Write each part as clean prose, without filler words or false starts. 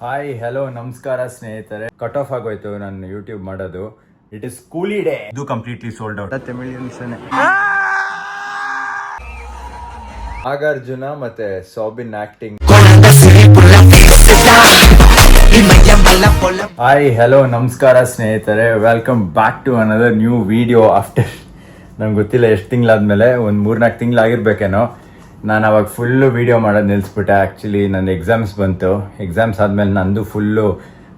Hi hello ನಮಸ್ಕಾರ ಸ್ನೇಹಿತರೆ. Cut off ಆಗೋಯ್ತು ನಾನು ಯೂಟ್ಯೂಬ್ ಮಾಡೋದು. It is Coolie day. ಇದು ಕಂಪ್ಲೀಟ್ಲಿ ಸೋಲ್ಡ್ ಔಟ್. ತಮಿಳಿಯನ್ಸನೆ ನಾಗಾರ್ಜುನ ಮತ್ತೆ ಸೌಬಿನ್ ಆಕ್ಟಿಂಗ್. ಹಾಯ್ ಹಲೋ ನಮಸ್ಕಾರ ಸ್ನೇಹಿತರೆ, welcome back to another new video after ನಂಗೆ ಗೊತ್ತಿಲ್ಲ ಎಷ್ಟು ತಿಂಗಳಾದ್ಮೇಲೆ, ಒಂದು 3-4 ತಿಂಗಳಾಗಿರ್ಬೇಕೇನೋ. ನಾನು ಅವಾಗ ಫುಲ್ಲು ವೀಡಿಯೋ ಮಾಡೋದು ನಿಲ್ಲಿಸ್ಬಿಟ್ಟೆ. ಆ್ಯಕ್ಚುಲಿ ನನ್ನ ಎಕ್ಸಾಮ್ಸ್ ಬಂತು. ಎಕ್ಸಾಮ್ಸ್ ಆದಮೇಲೆ ನಂದು ಫುಲ್ಲು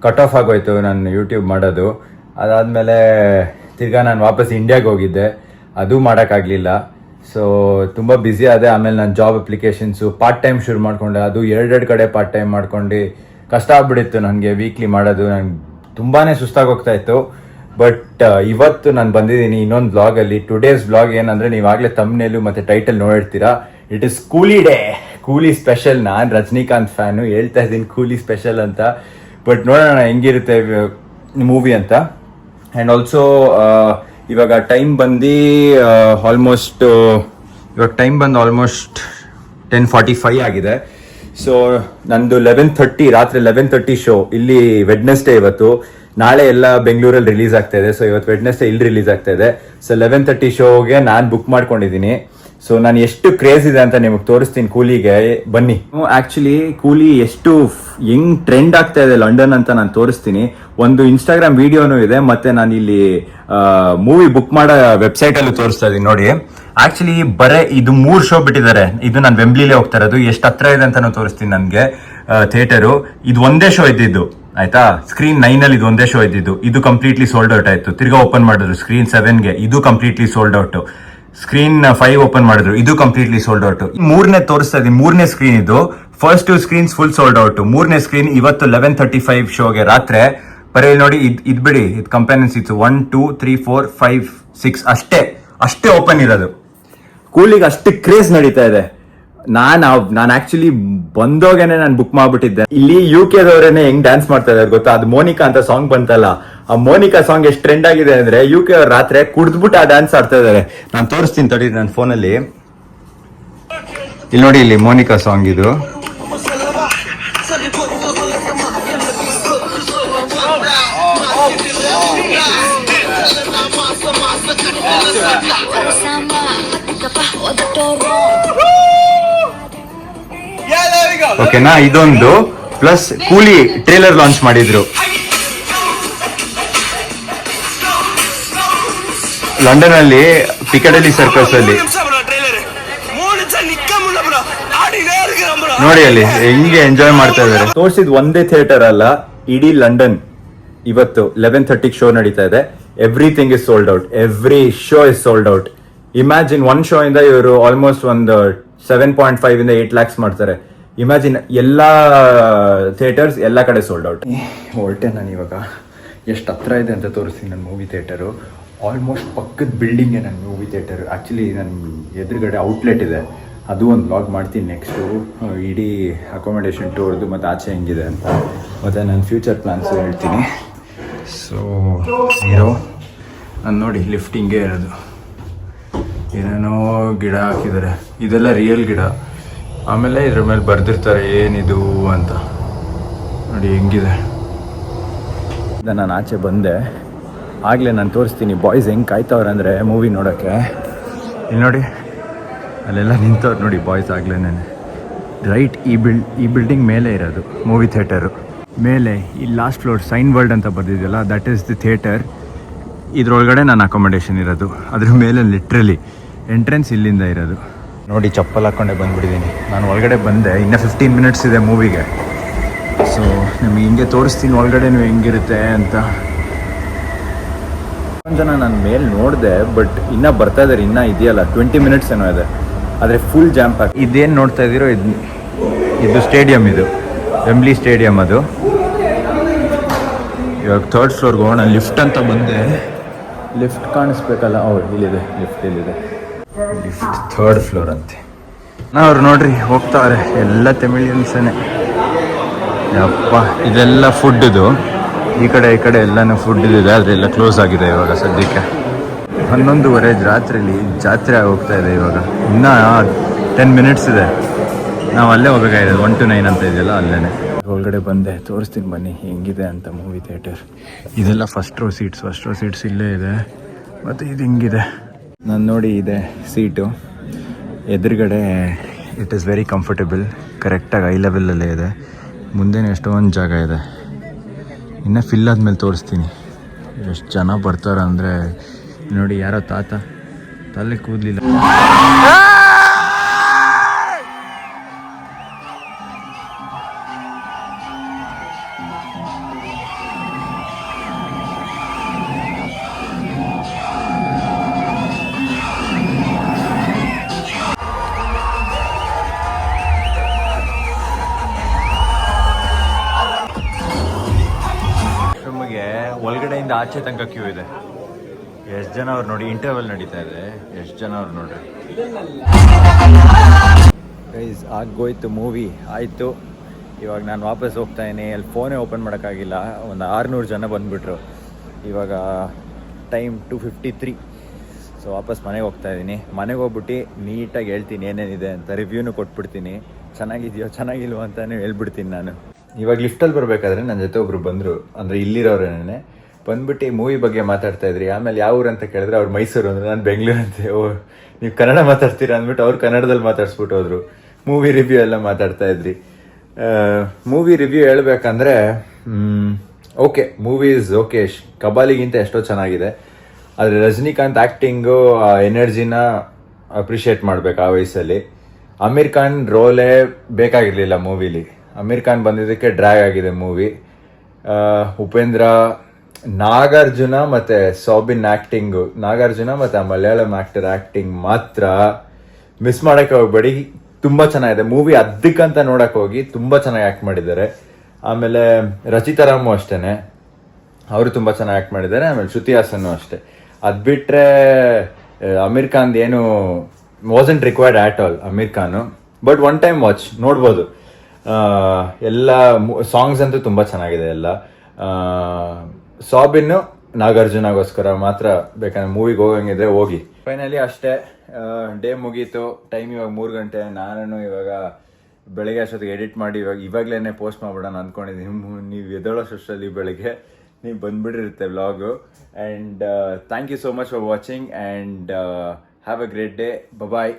ಕಟ್ ಆಫ್ ಆಗೋಯ್ತು ನಾನು ಯೂಟ್ಯೂಬ್ ಮಾಡೋದು. ಅದಾದಮೇಲೆ ತಿರ್ಗಾ ನಾನು ವಾಪಸ್ ಇಂಡಿಯಾಗೆ ಹೋಗಿದ್ದೆ, ಅದು ಮಾಡೋಕ್ಕಾಗಲಿಲ್ಲ. ಸೊ ತುಂಬ ಬ್ಯುಸಿ ಆದೆ. ಆಮೇಲೆ ನಾನು ಜಾಬ್ ಅಪ್ಲಿಕೇಶನ್ಸು ಪಾರ್ಟ್ ಟೈಮ್ ಶುರು ಮಾಡಿಕೊಂಡೆ. ಅದು 2 ಕಡೆ ಪಾರ್ಟ್ ಟೈಮ್ ಮಾಡ್ಕೊಂಡು ಕಷ್ಟ ಆಗ್ಬಿಟ್ಟಿತ್ತು ನನಗೆ ವೀಕ್ಲಿ ಮಾಡೋದು. ನಂಗೆ ತುಂಬಾ ಸುಸ್ತಾಗಿ ಹೋಗ್ತಾ ಇತ್ತು. ಬಟ್ ಇವತ್ತು ನಾನು ಬಂದಿದ್ದೀನಿ ಇನ್ನೊಂದು ವ್ಲಾಗಲ್ಲಿ. ಟುಡೇಸ್ ವ್ಲಾಗ್ ಏನಂದರೆ, ನೀವಾಗಲೇ ತಮ್ನೇಲು ಮತ್ತು ಟೈಟಲ್ ನೋಡಿರ್ತೀರಾ. ಇಟ್ ಇಸ್ ಕೂಲಿ ಡೇ, ಕೂಲಿ ಸ್ಪೆಷಲ್. ನಾನು ರಜನಿಕಾಂತ್ ಫ್ಯಾನು, ಹೇಳ್ತಾ ಇದ್ದೀನಿ ಕೂಲಿ ಸ್ಪೆಷಲ್ ಅಂತ. ಬಟ್ ನೋಡೋಣ ಹೆಂಗಿರುತ್ತೆ ಮೂವಿ ಅಂತ. ಆ್ಯಂಡ್ ಆಲ್ಸೋ ಇವಾಗ ಟೈಮ್ ಬಂದು ಆಲ್ಮೋಸ್ಟ್ 10:45 ಆಗಿದೆ. ಸೊ ನಂದು 11:30 ರಾತ್ರಿ 11:30 ಶೋ ಇಲ್ಲಿ. ವೆಡ್ನೆಸ್ಡೇ ಇವತ್ತು. ನಾಳೆ ಎಲ್ಲ ಬೆಂಗಳೂರಲ್ಲಿ ರಿಲೀಸ್ ಆಗ್ತಾ ಇದೆ. ಸೊ ಇವತ್ತು ವೆಡ್ನೆಸ್ಡೇ ಇಲ್ಲಿ ರಿಲೀಸ್ ಆಗ್ತಾ ಇದೆ. ಸೊ 11:30 ಶೋಗೆ ನಾನು ಬುಕ್ ಮಾಡ್ಕೊಂಡಿದ್ದೀನಿ. ಸೊ ನಾನು ಎಷ್ಟು ಕ್ರೇಜ್ ಇದೆ ಅಂತ ನಿಮಗೆ ತೋರಿಸ್ತೀನಿ ಕೂಲಿಗೆ. ಬನ್ನಿ. ಆಕ್ಚುಲಿ ಕೂಲಿ ಎಷ್ಟು ಹೆಂಗ್ ಟ್ರೆಂಡ್ ಆಗ್ತಾ ಇದೆ ಲಂಡನ್ ಅಂತ ನಾನು ತೋರಿಸ್ತೀನಿ. ಒಂದು ಇನ್ಸ್ಟಾಗ್ರಾಮ್ ವಿಡಿಯೋನು ಇದೆ, ಮತ್ತೆ ನಾನು ಇಲ್ಲಿ ಮೂವಿ ಬುಕ್ ಮಾಡೋ ವೆಬ್ಸೈಟ್ ಅಲ್ಲೂ ತೋರಿಸ್ತಾ ಇದೀನಿ ನೋಡಿ. ಆಕ್ಚುಲಿ ಇದು 3 ಶೋ ಬಿಟ್ಟಿದ್ದಾರೆ. ಇದು ನಾನು ವೆಂಬ್ಲಿಲೇ ಹೋಗ್ತಾ ಇರೋದು. ಎಷ್ಟು ಹತ್ರ ಇದೆ ಅಂತ ತೋರಿಸ್ತೀನಿ. ನನಗೆ ಥಿಯೇಟರು ಇದು ಒಂದೇ ಶೋ ಇದ್ದಿದ್ದು, ಆಯ್ತಾ. ಸ್ಕ್ರೀನ್ 9 ಅಲ್ಲಿ ಇದು ಒಂದೇ ಶೋ ಇದ್ದಿದ್ದು. ಇದು ಕಂಪ್ಲೀಟ್ಲಿ ಸೋಲ್ಡ್ ಔಟ್ ಆಯ್ತು. ತಿರ್ಗಾ ಓಪನ್ ಮಾಡಿದ್ರು ಸ್ಕ್ರೀನ್ 7ಗೆ, ಇದು completely sold out. Screen 5 open ಮಾಡಿದ್ರು, ಇದು ಕಂಪ್ಲೀಟ್ಲಿ ಸೋಲ್ಡ್ ಔಟ್. 3ನೇ ತೋರಿಸ್ತಾ ಇದೀನಿ, 3ನೇ ಸ್ಕ್ರೀನ್ ಇದು. First 2 screens full sold out. 3ನೇ ಸ್ಕ್ರೀನ್ ಇವತ್ತು 11:35 ಶೋಗೆ ರಾತ್ರಿ. ಬರೀ ನೋಡಿ, ಇದು ಬಿಡಿ, ಇದು ಕಂಪೇನಿಯನ್ಸ್ ಇತ್ತು 1 2 3 4 5 6 ಅಷ್ಟೇ ಓಪನ್ ಇರೋದು. ಕೂಲಿಗೆ ಅಷ್ಟು ಕ್ರೇಜ್ ನಡೀತಾ ಇದೆ. ನಾನು ಆಕ್ಚುಲಿ ಬಂದೋಗೇನೆ ನಾನು ಬುಕ್ ಮಾಡ್ಬಿಟ್ಟಿದ್ದೆ. ಇಲ್ಲಿ UK ದವರೇನೆ ಹೆಂಗ್ ಡ್ಯಾನ್ಸ್ ಮಾಡ್ತಾ ಇದಾರೆ ಗೊತ್ತಾ. ಅದು ಮೋನಿಕಾ ಅಂತ ಸಾಂಗ್ ಬಂತಲ್ಲ, ಆ ಮೋನಿಕಾ ಸಾಂಗ್ ಎಷ್ಟು ಟ್ರೆಂಡ್ ಆಗಿದೆ ಅಂದ್ರೆ UK ಅವ್ರ ರಾತ್ರಿ ಕುಡ್ದ್ಬಿಟ್ಟು ಆ ಡ್ಯಾನ್ಸ್ ಆಡ್ತಾ ಇದಾರೆ. ನಾನು ತೋರಿಸ್ತೀನಿ ತಡಿ ನನ್ನ ಫೋನಲ್ಲಿ. ಇಲ್ಲಿ ನೋಡಿ, ಇಲ್ಲಿ ಮೋನಿಕಾ ಸಾಂಗ್ ಇದು. ಓಕೆನಾ, ಇದೊಂದು ಪ್ಲಸ್ ಕೂಲಿ ಟ್ರೇಲರ್ ಲಾಂಚ್ ಮಾಡಿದ್ರು ಲಂಡನ್ ಅಲ್ಲಿ, ಪಿಕಡೆಲಿ ಸರ್ಕಸ್ ಅಲ್ಲಿ. ನೋಡಿ ಅಲ್ಲಿ ಹೆಂಗೆ ಎಂಜಾಯ್ ಮಾಡ್ತಾ ಇದಾರೆ. ತೋರಿಸಿದ್ ಒಂದೇ ಥಿಯೇಟರ್ ಅಲ್ಲ, ಇಡೀ ಲಂಡನ್. ಇವತ್ತು 11:30 ಶೋ ನಡೀತಾ ಇದೆ. Everything is sold out. Every show is sold out. Imagine, 1 show ಇಂದ ಇವರು ಆಲ್ಮೋಸ್ಟ್ ಒಂದು 7.5 ಇಂದ 8 lakhs ಮಾಡ್ತಾರೆ. ಇಮ್ಯಾಜಿನ್, ಎಲ್ಲಾ ಥಿಯೇಟರ್ಸ್ ಎಲ್ಲ ಕಡೆ ಸೋಲ್ಡ್ ಔಟ್. ಹೊರಟೆ ನಾನು ಇವಾಗ. ಎಷ್ಟು ಹತ್ರ ಇದೆ ಅಂತ ತೋರಿಸ್ತೀನಿ ನನ್ನ ಮೂವಿ ಥಿಯೇಟರು. ಆಲ್ಮೋಸ್ಟ್ ಪಕ್ಕದ ಬಿಲ್ಡಿಂಗೇ ನನ್ನ ಮೂವಿ ಥಿಯೇಟರ್. ಆ್ಯಕ್ಚುಲಿ ನನ್ನ ಎದುರುಗಡೆ ಔಟ್ಲೆಟ್ ಇದೆ, ಅದು ಒಂದು ವ್ಲಾಗ್ ಮಾಡ್ತೀನಿ ನೆಕ್ಸ್ಟು. ಇಡೀ ಅಕೊಮಡೇಷನ್ ಟೂರ್ದು ಮತ್ತು ಆಚೆ ಹೆಂಗಿದೆ ಅಂತ, ಮತ್ತು ನನ್ನ ಫ್ಯೂಚರ್ ಪ್ಲ್ಯಾನ್ಸು ಹೇಳ್ತೀನಿ. ಸೊ ಹೀರೋ ನಾನು ನೋಡಿ, ಲಿಫ್ಟಿಂಗೇ ಇರೋದು. ಏನೇನೋ ಗಿಡ ಹಾಕಿದ್ದಾರೆ, ಇದೆಲ್ಲ ರಿಯಲ್ ಗಿಡ. ಆಮೇಲೆ ಇದ್ರ ಮೇಲೆ ಬರ್ದಿರ್ತಾರೆ ಏನಿದು ಅಂತ. ನೋಡಿ ಹೆಂಗಿದೆ. ನಾನು ಆಚೆ ಬಂದೆ, ಆಗಲೇ ನಾನು ತೋರಿಸ್ತೀನಿ ಬಾಯ್ಸ್ ಹೆಂಗೆ ಕಾಯ್ತವ್ರೆ ಅಂದರೆ ಮೂವಿ ನೋಡೋಕ್ಕೆ. ಇಲ್ಲಿ ನೋಡಿ, ಅಲ್ಲೆಲ್ಲ ನಿಂತವ್ರು ನೋಡಿ ಬಾಯ್ಸ್. ಆಗ್ಲೇನೆ ರೈಟ್ ಈ ಬಿಲ್ಡಿಂಗ್ ಮೇಲೆ ಇರೋದು ಮೂವಿ ಥಿಯೇಟರು. ಮೇಲೆ ಈ ಲಾಸ್ಟ್ ಫ್ಲೋರ್ ಸೈನ್ ವರ್ಲ್ಡ್ ಅಂತ ಬರ್ದಿದೆಯಲ್ಲ, ದಟ್ ಈಸ್ ದಿ ಥಿಯೇಟರ್. ಇದ್ರೊಳಗಡೆ ನಾನು ಅಕೊಮಡೇಷನ್ ಇರೋದು. ಅದ್ರ ಮೇಲೆ ಲಿಟ್ರಲಿ ಎಂಟ್ರೆನ್ಸ್ ಇಲ್ಲಿಂದ ಇರೋದು. ನೋಡಿ, ಚಪ್ಪಲ್ ಹಾಕ್ಕೊಂಡೆ ಬಂದ್ಬಿಟ್ಟಿದ್ದೀನಿ. ನಾನು ಒಳಗಡೆ ಬಂದೆ, ಇನ್ನೂ 15 ಮಿನಿಟ್ಸ್ ಇದೆ ಮೂವಿಗೆ. ಸೊ ನಿಮಗೆ ಹಿಂಗೆ ತೋರಿಸ್ತೀನಿ ಒಳಗಡೆ ಹೆಂಗಿರುತ್ತೆ ಅಂತ. ಒಂದು ಜನ ನಾನು ಮೇಲೆ ನೋಡಿದೆ, ಬಟ್ ಇನ್ನೂ ಬರ್ತಾ ಇದ್ದಾರೆ. ಇನ್ನೂ ಇದೆಯಲ್ಲ 20 ಮಿನಿಟ್ಸ್ ಏನೋ ಇದೆ, ಆದರೆ ಫುಲ್ ಜಾಂಪ್ ಆಗಿ. ಇದೇನು ನೋಡ್ತಾ ಇದ್ದೀರೋ ಇದು ಸ್ಟೇಡಿಯಂ, ಇದು ವೆಂಬ್ಲಿ ಸ್ಟೇಡಿಯಂ. ಅದು ಇವಾಗ 3rd ಫ್ಲೋರ್ಗೆ ಹೋಗೋಣ. ಲಿಫ್ಟ್ ಅಂತ ಬಂದೆ, ಲಿಫ್ಟ್ ಕಾಣಿಸ್ಬೇಕಲ್ಲ. ಇಲ್ಲಿದೆ ಲಿಫ್ಟ್, ಇಲ್ಲಿದೆ ಲಿಫ್ಟ್. 3rd ಫ್ಲೋರ್ ಅಂತೆ. ಅವ್ರು ನೋಡ್ರಿ ಹೋಗ್ತಾರೆ, ಎಲ್ಲ ತಮಿಳಿಯನ್ಸೇನೆ. ಯಪ್ಪ, ಇದೆಲ್ಲ ಫುಡ್ದು. ಈ ಕಡೆ ಎಲ್ಲನೂ ಫುಡ್ ಇದೆ, ಅದರೆಲ್ಲ ಕ್ಲೋಸ್ ಆಗಿದೆ ಇವಾಗ ಸದ್ಯಕ್ಕೆ. 11:30 ರಾತ್ರಿಲಿ ಜಾತ್ರೆ ಹೋಗ್ತಾ ಇದೆ ಇವಾಗ. ಇನ್ನೂ 10 ಮಿನಿಟ್ಸ್ ಇದೆ. ನಾವು ಅಲ್ಲೇ ಹೋಗಬೇಕಾಗಿದೆ. 1 to 9 ಅಂತ ಇದೆಯಲ್ಲ, ಅಲ್ಲೇ ಒಳಗಡೆ ಬಂದೆ, ತೋರಿಸ್ತೀನಿ ಬನ್ನಿ ಹೆಂಗಿದೆ ಅಂತ ಮೂವಿ ಥಿಯೇಟರ್. ಇದೆಲ್ಲ ಫಸ್ಟ್ ರೋ ಸೀಟ್ಸ್ ಇಲ್ಲೇ ಇದೆ. ಮತ್ತು ಇದು ಹಿಂಗಿದೆ. ನಾನು ನೋಡಿ ಇದೆ ಸೀಟು ಎದುರುಗಡೆ. ಇಟ್ ಈಸ್ ವೆರಿ ಕಂಫರ್ಟೇಬಲ್, ಕರೆಕ್ಟಾಗಿ ಐ ಲೆವೆಲಲ್ಲೇ ಇದೆ. ಮುಂದೆನೇ ಎಷ್ಟೊಂದು ಜಾಗ ಇದೆ. ಇನ್ನೂ ಫಿಲ್ ಆದಮೇಲೆ ತೋರಿಸ್ತೀನಿ ಎಷ್ಟು ಜನ ಬರ್ತಾರೆ ಅಂದರೆ. ನೋಡಿ ಯಾರೋ ತಲೆ ಕೂದಲಿಲ್ಲ. ನಮಗೆ ಒಳಗಡೆಯಿಂದ ಆಚೆ ತನಕ ಕ್ಯೂ ಇದೆ. ಎಷ್ಟು ಜನ ಅವ್ರು ನೋಡಿ, ಇಂಟರ್ವಲ್ ನಡೀತಾ ಇದೆ. ಎಷ್ಟು ಜನ ಅವ್ರು ನೋಡ್ರಿ ಗೈಸ್. ಆಗೋಯ್ತು ಮೂವಿ ಆಯಿತು. ಇವಾಗ ನಾನು ವಾಪಸ್ ಹೋಗ್ತಾ ಇದ್ದೀನಿ. ಅಲ್ಲಿ ಫೋನೇ ಓಪನ್ ಮಾಡೋಕ್ಕಾಗಿಲ್ಲ. ಒಂದು 600 ಜನ ಬಂದುಬಿಟ್ರು. ಇವಾಗ ಟೈಮ್ 2:53. ಸೊ ವಾಪಸ್ ಮನೆಗೆ ಹೋಗ್ತಾ ಇದ್ದೀನಿ. ಮನೆಗೆ ಹೋಗ್ಬಿಟ್ಟು ನೀಟಾಗಿ ಹೇಳ್ತೀನಿ ಏನೇನಿದೆ ಅಂತ. ರಿವ್ಯೂನು ಕೊಟ್ಬಿಡ್ತೀನಿ. ಚೆನ್ನಾಗಿದೆಯೋ ಚೆನ್ನಾಗಿಲ್ವೋ ಅಂತಲೇ ಹೇಳ್ಬಿಡ್ತೀನಿ ನಾನು. ಇವಾಗ ಲಿಫ್ಟಲ್ಲಿ ಬರಬೇಕಾದ್ರೆ ನನ್ನ ಜೊತೆ ಒಬ್ರು ಬಂದರು, ಅಂದರೆ ಇಲ್ಲಿರೋರೇನೇ ಬಂದ್ಬಿಟ್ಟು ಮೂವಿ ಬಗ್ಗೆ ಮಾತಾಡ್ತಾ ಇದ್ರಿ. ಆಮೇಲೆ ಯಾವ ಊರು ಅಂತ ಕೇಳಿದ್ರೆ ಅವ್ರು ಮೈಸೂರು ಅಂದರೆ ನಾನು ಬೆಂಗಳೂರು ಅಂತೆ. ನೀವು ಕನ್ನಡ ಮಾತಾಡ್ತೀರಾ ಅಂದ್ಬಿಟ್ಟು ಅವ್ರು ಕನ್ನಡದಲ್ಲಿ ಮಾತಾಡ್ಸ್ಬಿಟ್ಟು ಹೋದ್ರು. ಮೂವಿ ರಿವ್ಯೂ ಎಲ್ಲ ಮಾತಾಡ್ತಾ ಇದ್ರಿ. ಮೂವಿ ರಿವ್ಯೂ ಹೇಳ್ಬೇಕಂದ್ರೆ ಓಕೆ, ಮೂವೀಸ್ ಓಕೆ, ಕಬಾಲಿಗಿಂತ ಎಷ್ಟೋ ಚೆನ್ನಾಗಿದೆ. ಆದರೆ ರಜನಿಕಾಂತ್ ಆ್ಯಕ್ಟಿಂಗು, ಆ ಎನರ್ಜಿನ ಅಪ್ರಿಷಿಯೇಟ್ ಮಾಡಬೇಕು ಆ ವಯಸ್ಸಲ್ಲಿ. ಅಮೀರ್ ಖಾನ್ ರೋಲೇ ಬೇಕಾಗಿರಲಿಲ್ಲ ಮೂವಿಲಿ. ಅಮೀರ್ ಖಾನ್ ಬಂದಿದ್ದಕ್ಕೆ ಡ್ರ್ಯಾಗ್ ಆಗಿದೆ ಮೂವಿ. ಉಪೇಂದ್ರ, ನಾಗಾರ್ಜುನ ಮತ್ತು ಸೌಬಿನ್ ಆ್ಯಕ್ಟಿಂಗು, ನಾಗಾರ್ಜುನ ಮತ್ತು ಆ ಮಲಯಾಳಂ ಆ್ಯಕ್ಟರ್ ಆ್ಯಕ್ಟಿಂಗ್ ಮಾತ್ರ ಮಿಸ್ ಮಾಡೋಕ್ಕೆ ಹೋಗ್ಬೇಡಿ. ತುಂಬ ಚೆನ್ನಾಗಿದೆ ಮೂವಿ. ಅದಕ್ಕಂತ ನೋಡೋಕೆ ಹೋಗಿ ತುಂಬ ಚೆನ್ನಾಗಿ ಆ್ಯಕ್ಟ್ ಮಾಡಿದ್ದಾರೆ. ಆಮೇಲೆ ರಚಿತಾ ರಾಮು ಅಷ್ಟೇ, ಅವರು ತುಂಬ ಚೆನ್ನಾಗಿ ಆ್ಯಕ್ಟ್ ಮಾಡಿದ್ದಾರೆ. ಆಮೇಲೆ ಶ್ರುತಿ ಹಾಸನ್ನು ಅಷ್ಟೇ. ಅದು ಬಿಟ್ಟರೆ ಅಮೀರ್ ಖಾನ್ ಏನು wasn't required at all Aamir Khan. But one time watch ನೋಡ್ಬೋದು. ಎಲ್ಲ ಸಾಂಗ್ಸ್ ಅಂತೂ ತುಂಬ ಚೆನ್ನಾಗಿದೆ ಎಲ್ಲ. ಸಾಬಿನ್ನು ನಾಗಾರ್ಜುನಗೋಸ್ಕರ ಮಾತ್ರ ಬೇಕಂದ್ರೆ ಮೂವಿಗೆ ಹೋಗಂಗಿದ್ರೆ ಹೋಗಿ. ಫೈನಲಿ ಅಷ್ಟೇ, ಡೇ ಮುಗೀತು. ಟೈಮ್ ಇವಾಗ 3 ಗಂಟೆ. ನಾನು ಇವಾಗ ಬೆಳಗ್ಗೆ ಅಷ್ಟೊತ್ತಿಗೆ ಎಡಿಟ್ ಮಾಡಿ ಇವಾಗಲೇ ಪೋಸ್ಟ್ ಮಾಡ್ಬಿಡೋಣ ಅಂದ್ಕೊಂಡಿದ್ದೀನಿ. ನೀವು ಎದ್ದೇಳೋಷ್ಟರಲ್ಲಿ ಬೆಳಗ್ಗೆ ನೀವು ಬಂದ್ಬಿಟ್ಟಿರುತ್ತೆ vlog. And thank you so much for watching and have a great day. Bye.